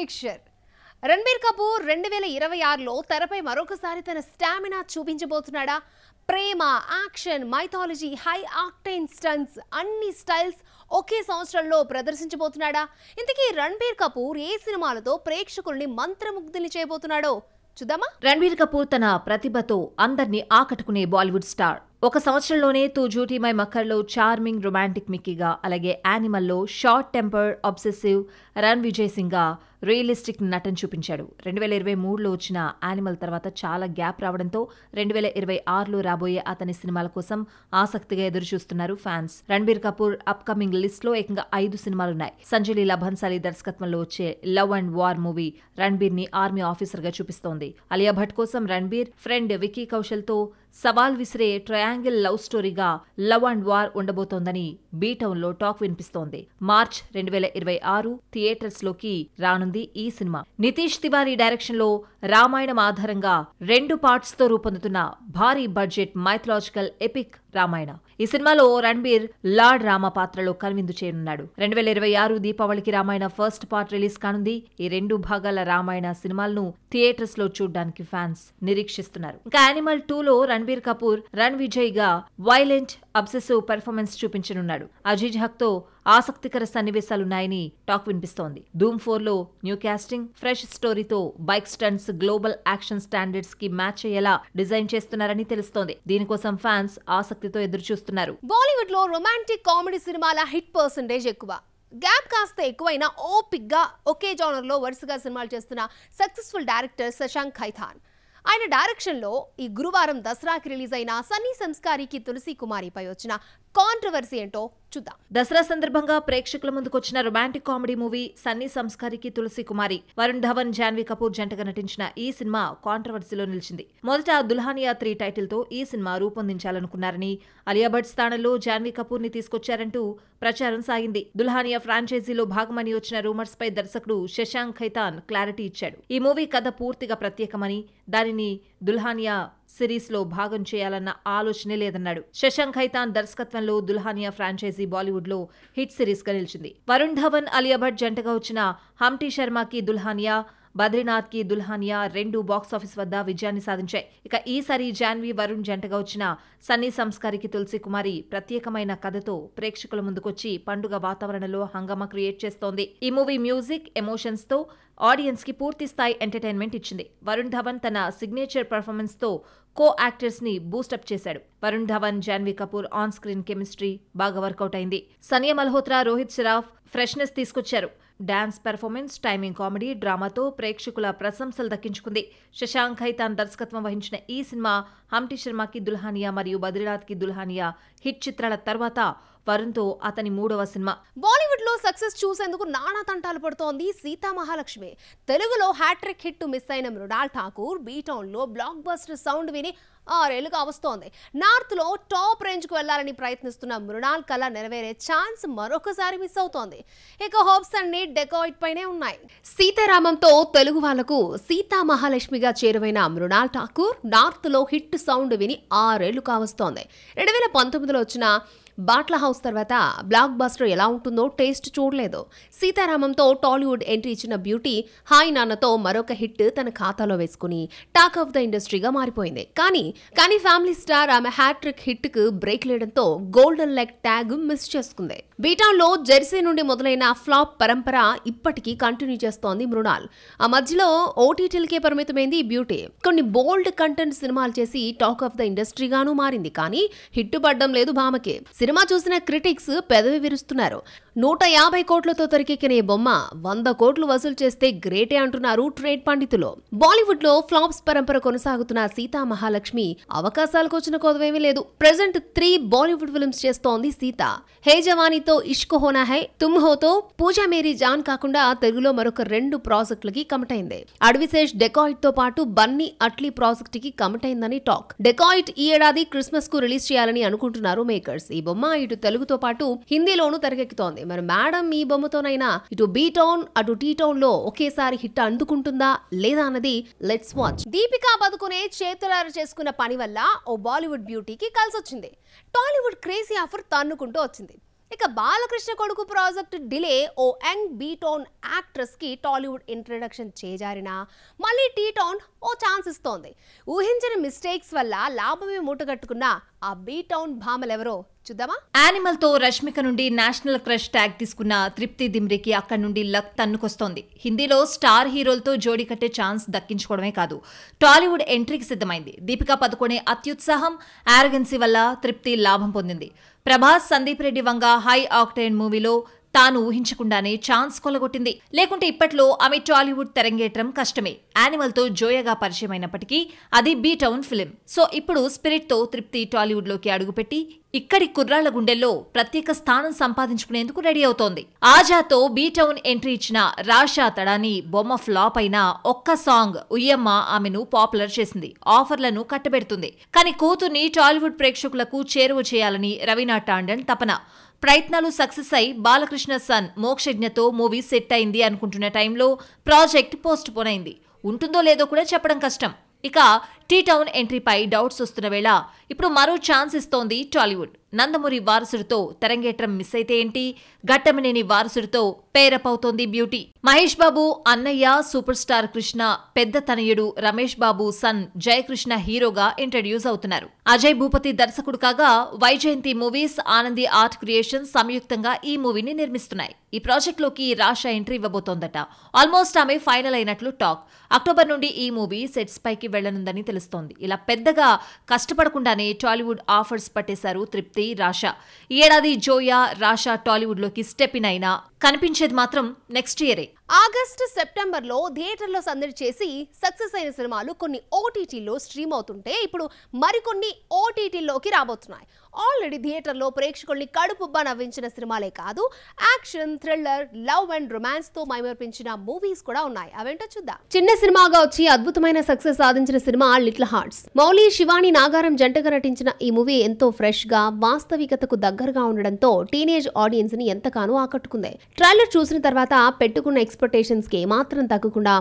Mixture. Ranbir Kapoor 2026లో తెరపై మరొకసారి తన స్టామినా చూపించబోతున్నాడా? ప్రేమ, action, mythology, high octane stunts అన్ని స్టైల్స్ ఒకే సంవత్సరంలో ప్రదర్శించబోతున్నాడా? ఇంతకీ రణబీర్ కపూర్ ఏ సినిమాలతో ప్రేక్షకుల్ని మంత్రముగ్ధుల్ని చేయబోతున్నాడో చూద్దామా? రణబీర్ కపూర్ తన ప్రతిభతో అందర్నీ ఆకట్టుకునే బాలీవుడ్ స్టార్. ఒక సంవత్సరంలోనే తూ జూటీ మై మక్కర్లో చార్మింగ్ రొమాంటిక్ మిక్కీగా, అలాగే యానిమల్లో short temper obsessive Rann Vijay Singh గా రియలిస్టిక్ నటన చూపించాడు. 2023లో వచ్చిన యానిమల్ తర్వాత చాలా గ్యాప్ రావడంతో 2026లో రాబోయే అతని సినిమాల కోసం ఆసక్తిగా ఎదురుచూస్తున్నారు fans. Ranbir Kapoor up coming list లో ఏకంగా 5 సినిమాలున్నాయి. సంజయ్ లీలా భన్సాలి దర్శకత్వంలో వచ్చే love and war movie Ranbir ని ఆర్మీ ఆఫీసర్ గా చూపిస్తోంది. అలియా భట్ కోసం రణబీర్ ఫ్రెండ్ విక్కీ కౌశల్ తో సవాల్ విసిరే ట్రయాంగిల్ లవ్ స్టోరీగా లవ్ అండ్ వార్ ఉండబోతోందని బీటౌన్ లో టాక్ వినిపిస్తోంది. మార్చ్ 2026 థియేటర్స్ లోకి రానుంది ఈ సినిమా. నితీష్ తివారీ డైరెక్షన్ లో రామాయణం ఆధారంగా 2 పార్ట్స్ తో రూపొందుతున్న భారీ బడ్జెట్ మైథలాజికల్ ఎపిక్ రామాయణ. ఈ సినిమాలో రణబీర్ లార్డ్ రామ పాత్రలో కనువిందు చేయనున్నాడు. 2026 దీపావళికి రామాయణ ఫస్ట్ పార్ట్ రిలీజ్ కానుంది. ఈ 2 భాగాల రామాయణ సినిమాలను థియేటర్స్ లో చూడడానికి ఫ్యాన్స్ నిరీక్షిస్తున్నారు. ఇంకా యానిమల్ 2లో రణబీర్ కపూర్ రణ్ విజయ్ గా వైలెంట్ అబ్సెసివ్ పెర్ఫార్మెన్స్ చూపించనున్నాడు. అజీజ్ హక్ తో ఆసక్తికర సన్నివేశాలున్నాయని టాక్ వినిపిస్తోంది. ధూమ్ 4లో న్యూ కాస్టింగ్, ఫ్రెష్ స్టోరీతో bike stunts global action standards కి మ్యాచ్ అయ్యేలా డిజైన్ చేస్తున్నారని తెలుస్తోంది. దీనికోసం ఫ్యాన్స్ ఆసక్తితో ఎదురుచూస్తున్నారు. బాలీవుడ్ లో రొమాంటిక్ కామెడీ సినిమాల హిట్ పర్సెంటేజ్ ఎక్కువ. గ్యాప్ కాస్త ఎక్కువైనా ఓపిక్ గా ఒకే జానర్ లో వరుసగా సినిమాలు చేస్తున్న సక్సెస్ఫుల్ డైరెక్టర్ శశాంక్ ఖైతాన్. ఆయన డైరెక్షన్ లో ఈ గురువారం దసరాకి రిలీజ్ అయిన సన్నీ సంస్కారికి తులసి కుమారిపై వచ్చిన కాంట్రవర్సీ ఏంటో చూద్దాం. దసరా సందర్భంగా ప్రేక్షకుల ముందుకొచ్చిన రొమాంటిక్ కామెడీ మూవీ సన్నీ సంస్కారికి తులసి కుమారి. వరుణ్ ధవన్, జాన్వీ కపూర్ జంటగా నటించిన ఈ సినిమా కాంట్రవర్సీలో నిలిచింది. మొదట దుల్హానియా 3 టైటిల్ తో ఈ సినిమా రూపొందించాలనుకున్నారని, అలియా భట్ స్థానంలో జాన్వీ కపూర్ ని తీసుకొచ్చారంటూ ప్రచారం సాగింది. దుల్హానియా ఫ్రాంచైజీలో భాగమని వచ్చిన రూమర్స్ పై దర్శకుడు శశాంక్ ఖైతాన్ క్లారిటీ ఇచ్చాడు. ఈ మూవీ కథ పూర్తిగా ప్రత్యేకమని, దానిని దుల్హానియా సిరీస్ లో భాగం చేయాలన్న ఆలోచనే లేదన్నాడు. శశాంక్ ఖైతాన్ దర్శకత్వంలో దుల్హానియా ఫ్రాంచైజీ బాలీవుడ్ లో హిట్ సిరీస్ గా నిలిచింది. వరుణ్ ధవన్, అలియా భట్ జంటగా వచ్చిన హంటీ శర్మకి దుల్హానియా, బద్రీనాథ్ కి దుల్హానియా 2 బాక్సాఫీస్ వద్ద విజయాన్ని సాధించాయి. ఇక ఈసారి జాన్వీ, వరుణ్ జంటగా వచ్చిన సన్నీ సంస్కారికి తులసి కుమారి ప్రత్యేకమైన కథతో ప్రేక్షకుల ముందుకొచ్చి పండుగ వాతావరణంలో హంగామా క్రియేట్ చేస్తోంది. ఈ మూవీ మ్యూజిక్, ఎమోషన్స్ తో ఆడియన్స్ కి పూర్తి స్థాయి ఎంటర్టైన్మెంట్ ఇచ్చింది. వరుణ్ ధవన్ తన సిగ్నేచర్ పర్ఫార్మెన్స్ తో కో యాక్టర్స్ ని బూస్టప్ చేశాడు. Varun Dhawan, Janhvi Kapoor on screen chemistry బాగా వర్కౌట్ అయింది. సనియా మల్హోత్రా, రోహిత్ షరాఫ్ ఫ్రెష్నెస్ తీసుకొచ్చారు. డాన్స్ పెర్ఫార్మెన్స్, టైమింగ్, కామెడీ, డ్రామాతో ప్రేక్షకుల ప్రశంసలు దక్కించుకుంది. శశాంక్ ఖైతాన్ దర్శకత్వం వహించిన ఈ సినిమా హంటీ శర్మకి దుల్హానియా మరియు బద్రీనాథ్ కి దుల్హానియా హిట్ చిత్రాల తర్వాత వరుణ్ తో అతని 3వ సినిమా. బాలీవుడ్ లో సక్సెస్ చూసేందుకు నానా తంటాలు పడుతోంది సీతా మహాలక్ష్మి. తెలుగులో హ్యాట్రిక్ హిట్ మిస్ అయిన మృణాల్ ఠాకూర్ బీటౌన్ లో బ్లాక్ బస్టర్ సౌండ్ విని 6 ఏళ్లుగా వస్తోంది. నార్త్ లో టాప్ రేంజ్ కు వెళ్లాలని ప్రయత్నిస్తున్న మృణాల్ కళ నెరవేరే ఛాన్స్ మరొకసారి మిస్ అవుతోంది. ఇక హోప్స్ అన్ని డెకాయిట్ పైనే ఉన్నాయి. సీతారామంతో తెలుగు వాళ్లకు సీతా మహాలక్ష్మిగా చేరువైన మృణాల్ ఠాకూర్ నార్త్ లో హిట్ సౌండ్ విని 6 ఏళ్లు కావస్తోంది. 2019లో వచ్చిన బాట్లా హౌస్ తర్వాత బ్లాక్ బస్టర్ ఎలా ఉంటుందో టేస్ట్ చూడలేదు. సీతారామంతో టాలీవుడ్ ఎంట్రీ ఇచ్చిన బ్యూటీ హాయ్ నాన్నతో మరొక హిట్ తన ఖాతాలో వేసుకుని టాక్ ఆఫ్ ద ఇండస్ట్రీగా మారిపోయింది. కానీ ఫ్యామిలీ స్టార్ ఆమె హ్యాట్రిక్ హిట్ కు బ్రేక్ లేయడంతో గోల్డెన్ లెగ్ ట్యాగ్ మిస్ చేసుకుంది. బీటౌన్ లో జెర్సీ నుండి మొదలైన ఫ్లాప్ పరంపర ఇప్పటికీ కంటిన్యూ చేస్తోంది మృణాల్. ఆ మధ్యలో ఓటీటీలకే పరిమితమైంది ఈ బ్యూటీ. కొన్ని బోల్డ్ కంటెంట్ సినిమాలు చేసి టాక్ ఆఫ్ ద ఇండస్ట్రీగానూ మారింది. కానీ హిట్ పడ్డం లేదు భామకి. సినిమా చూసిన క్రిటిక్స్ పెదవి విరుస్తున్నారు. 150 కోట్లతో తెరకెక్కిన ఈ బొమ్మ 100 కోట్లు వసూలు చేస్తే గ్రేటే అంటున్నారు ట్రేడ్ పండితులు. బాలీవుడ్ లో ఫ్లాప్స్ పరంపర కొనసాగుతున్న సీతా మహాలక్ష్మి అవకాశాలకు వచ్చిన కొదవేమీ లేదు. ప్రెజెంట్ 3 బాలీవుడ్ ఫిల్మ్స్ చేస్తోంది సీత. హే జవానీతో ఇష్క్ హోనా హై, తుమ్ హోతో పూజా మేరీ జాన్ కాకుండా తెలుగులో మరొక 2 ప్రాజెక్టులకి కమిట్ అయింది. అడ్విశేష్ డెకాయిట్ తో పాటు బన్నీ అట్లీ ప్రాజెక్ట్ కి కమిట్ అయిందని టాక్. డెకాయిట్ ఈ ఏడాది క్రిస్మస్ కు రిలీజ్ చేయాలని అనుకుంటున్నారు మేకర్స్. ఈ బొమ్మ ఇటు తెలుగుతో పాటు హిందీలోనూ తెరకెక్కుతోంది. మరి మేడం ఈ బొమ్మతోనైనా ఇటు బీ టౌన్ అటు టీ టౌన్ లో ఒకేసారి హిట్ అందుకుంటుందా లేదా అన్నది లెట్స్ వాచ్. దీపికా పదుకునే చేతులార చేసుకున్న పని వల్ల ఓ బాలీవుడ్ బ్యూటీకి కలిసొచ్చింది. టాలీవుడ్ క్రేజీ ఆఫర్ తన్నుకుంటూ వచ్చింది. ఇక బాలకృష్ణ కొడుకు ప్రాజెక్ట్ డిలే, ఓ యంగ్ బీటోన్ యాక్ట్రెస్ కి టాలీవుడ్ ఇంట్రడక్షన్ చేజారినా మళ్ళీ టీటోన్ ఓ ఛాన్స్ ఇస్తోంది. ఊహించిన మిస్టేక్స్ వల్ల లాభమే మూటగట్టుకున్న ఆ బీటౌన్ భామలెవరో చూద్దామా? యానిమల్ తో రష్మిక నుండి నేషనల్ క్రష్ ట్యాగ్ తీసుకున్న తృప్తి దిమ్రికి అక్కడి నుండి లక్ తన్నుకొస్తోంది. హిందీలో స్టార్ హీరోలతో జోడీ కట్టే ఛాన్స్ దక్కించుకోవడమే కాదు, టాలీవుడ్ ఎంట్రీకి సిద్ధమైంది. దీపికా పదుకొనే అత్యుత్సాహం, ఆరగెన్సీ వల్ల తృప్తి లాభం పొందింది. ప్రభాస్, సందీప్ రెడ్డి వంగ హై ఆక్టైన్ మూవీలో తాను ఊహించకుండానే ఛాన్స్ కొలగొట్టింది. లేకుంటే ఇప్పట్లో ఆమె టాలీవుడ్ తెరంగేట్రం కష్టమే. యానిమల్ తో జోయగా పరిచయమైనప్పటికీ అది బీ టౌన్ ఫిలిం. సో ఇప్పుడు స్పిరిట్ తో తృప్తి టాలీవుడ్ లోకి అడుగుపెట్టి ఇక్కడి కుర్రాళ్ల గుండెల్లో ప్రత్యేక స్థానం సంపాదించుకునేందుకు రెడీ అవుతోంది. ఆజాతో బీ టౌన్ ఎంట్రీ ఇచ్చిన రాషా తడాని బొమ్మ ఫ్లాప్ అయినా ఒక్క సాంగ్ ఉయ్యమ్మ ఆమెను పాపులర్ చేసింది, ఆఫర్లను కట్టబెడుతుంది. కానీ కూతుర్ని టాలీవుడ్ ప్రేక్షకులకు చేరువ చేయాలని రవీనా టాండన్ తపన. ప్రయత్నాలు సక్సెస్ అయి బాలకృష్ణ సన్ మోక్షజ్ఞతో మూవీ సెట్ అయింది అనుకుంటున్న టైంలో ప్రాజెక్ట్ పోస్ట్ పోన్ అయింది. ఉంటుందో లేదో కూడా చెప్పడం కష్టం. ఇక టీ టౌన్ ఎంట్రీపై డౌట్స్ వస్తున్న వేళ ఇప్పుడు మరో ఛాన్స్ ఇస్తోంది టాలీవుడ్. నందమూరి వారసుడితో తెరంగేట్రం మిస్ అయితే ఏంటి, ఘట్టమనేని వారసుడితో పేరప్ అవుతోంది బ్యూటీ. మహేష్ బాబు అన్నయ్య సూపర్ స్టార్ కృష్ణ పెద్ద తనయుడు రమేష్ బాబు సన్ జయకృష్ణ హీరోగా ఇంట్రడ్యూస్ అవుతున్నారు. అజయ్ భూపతి దర్శకుడు కాగా Vyjayanthi movies, Anandi art creations సంయుక్తంగా ఈ మూవీని నిర్మిస్తున్నాయి. ఈ ప్రాజెక్ట్ లోకి రాషా ఎంట్రీ ఇవ్వబోతోందట. ఆల్మోస్ట్ ఆమె ఫైనల్ అయినట్లు టాక్. అక్టోబర్ నుండి ఈ మూవీ సెట్స్ పైకి వెళ్లనుందని తెలుస్తోంది. ఇలా పెద్దగా కష్టపడకుండానే టాలీవుడ్ ఆఫర్స్ పట్టేశారు తృప్తి, రాషా. ఈ ఏడాది జోయా, రాషా టాలీవుడ్ లోకి స్టెప్ ఇన్ అయినా కనిపించేది మాత్రం నెక్స్ట్ ఇయరే. ఆగస్టు, సెప్టెంబర్లో థియేటర్లో సందడి చేసి సక్సెస్ అయిన సినిమాలు కొన్ని ఓటీటీలో స్ట్రీమ్ అవుతుంటే ఇప్పుడు మరికొన్ని ఓటీటీలోకి రాబోతున్నాయి. ఆల్రెడీ థియేటర్లో ప్రేక్షకుల్ని కడుపుబ్బా నవ్వించిన సినిమాలే కాదు, action, thriller, love and romance తో మైమర్పించిన మూవీస్ కూడా ఉన్నాయి. అవేంటో చూద్దాం. చిన్న సినిమాగా వచ్చి అద్భుతమైన సక్సెస్ సాధించిన cinema little hearts. Mouli, Shivani, Nagaram జంటగా నటించిన ఈ మూవీ ఎంతో ఫ్రెష్ గా, వాస్తవికతకు దగ్గరగా ఉండడంతో టీనేజ్ ఆడియన్స్ ని ఎంతగానో ఆకట్టుకుంది. ట్రైలర్ చూసిన తర్వాత పెట్టుకున్న ఎక్స్పెక్టేషన్స్ కి ఏమాత్రం తగ్గకుండా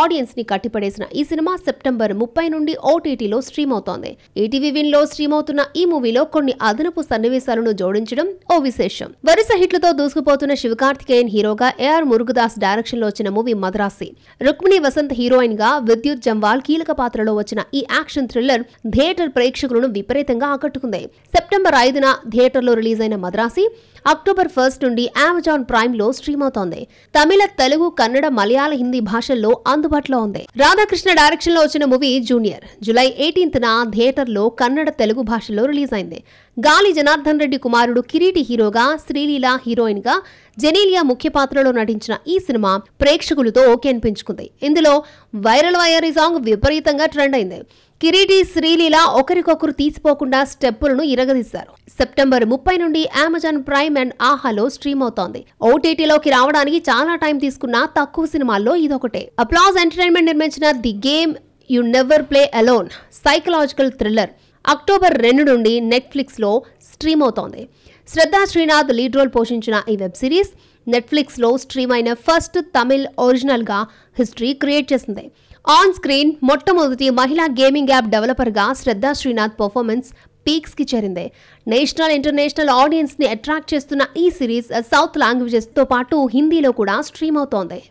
ఆడియన్స్ ని కట్టిపడేసిన ఈ సినిమా సెప్టెంబర్ 30 నుండి ఓటీటీలో స్ట్రీమ్ అవుతోంది. ఈటీవీ విన్ లో స్ట్రీమ్ అవుతున్న ఈ మూవీలో కొన్ని అదనపు సన్నివేశాలను జోడించడం ఓ విశేషం. వరుస హిట్లతో దూసుకుపోతున్న శివకార్తికేయన్ హీరోగా, ఏఆర్ మురుగదాస్ డైరెక్షన్ లో వచ్చిన మూవీ మద్రాసి. రుక్మిణి వసంత్ హీరోయిన్ గా, విద్యుత్ జంవాల్ కీలక పాత్రలో వచ్చిన ఈ యాక్షన్ థ్రిల్లర్ థియేటర్ ప్రేక్షకులను విపరీతంగా ఆకట్టుకుంది. సెప్టెంబర్ 5న థియేటర్లో రిలీజ్ అయిన మద్రాసి అక్టోబర్ 1 నుండి అమెజాన్ ప్రైమ్ లో స్ట్రీమ్ అవుతోంది. తమిళ, తెలుగు, కన్నడ, మలయాళ, హిందీ భాషల్లో అందుబాటులో ఉంది. రాధాకృష్ణ డైరెక్షన్ లో వచ్చిన మూవీ జూనియర్ జూలై 18న థియేటర్లో కన్నడ, తెలుగు భాషల్లో రిలీజ్ అయింది. గాలి జనార్దన్ రెడ్డి కుమారుడు కిరీటి హీరోగా, శ్రీలీల హీరోయిన్ గా, జెనీలియా ముఖ్య పాత్రలో నటించిన ఈ సినిమా ప్రేక్షకులతో ఓకే అనిపించుకుంది. ఇందులో వైరల్ వయరీ సాంగ్ విపరీతంగా ట్రెండ్ అయింది. కిరీటి, శ్రీలీల ఒకరికొకరు తీసిపోకుండా స్టెప్పులను ఇరగదీశారు. సెప్టెంబర్ 30 నుండి అమెజాన్ ప్రైమ్ అండ్ ఆహాలో స్ట్రీమ్ అవుతోంది. ఓటీటీలోకి రావడానికి చాలా టైం తీసుకున్న తక్కువ సినిమాల్లో ఇదొకటే. అప్లాజ్ ఎంటర్టైన్మెంట్ నిర్మించిన the game you never play alone psychological thriller October 2 నుండి నెట్ఫ్లిక్స్ లో స్ట్రీమ్ అవుతోంది. శ్రద్ధా శ్రీనాథ్ లీడ్ రోల్ పోషించిన ఈ వెబ్ సిరీస్ నెట్ఫ్లిక్స్ లో స్ట్రీమ్ అయిన ఫస్ట్ తమిళ్ ఒరిజినల్ గా హిస్టరీ క్రియేట్ చేసింది. ఆన్ స్క్రీన్ మొట్టమొదటి మహిళా గేమింగ్ యాప్ డెవలపర్ గా శ్రద్ధా శ్రీనాథ్ పర్ఫార్మెన్స్ పీక్స్ కి చేరింది. నేషనల్, ఇంటర్నేషనల్ ఆడియన్స్ ని అట్రాక్ట్ చేస్తున్న ఈ సిరీస్ సౌత్ లాంగ్వేజెస్ తో పాటు హిందీలో కూడా స్ట్రీమ్ అవుతోంది.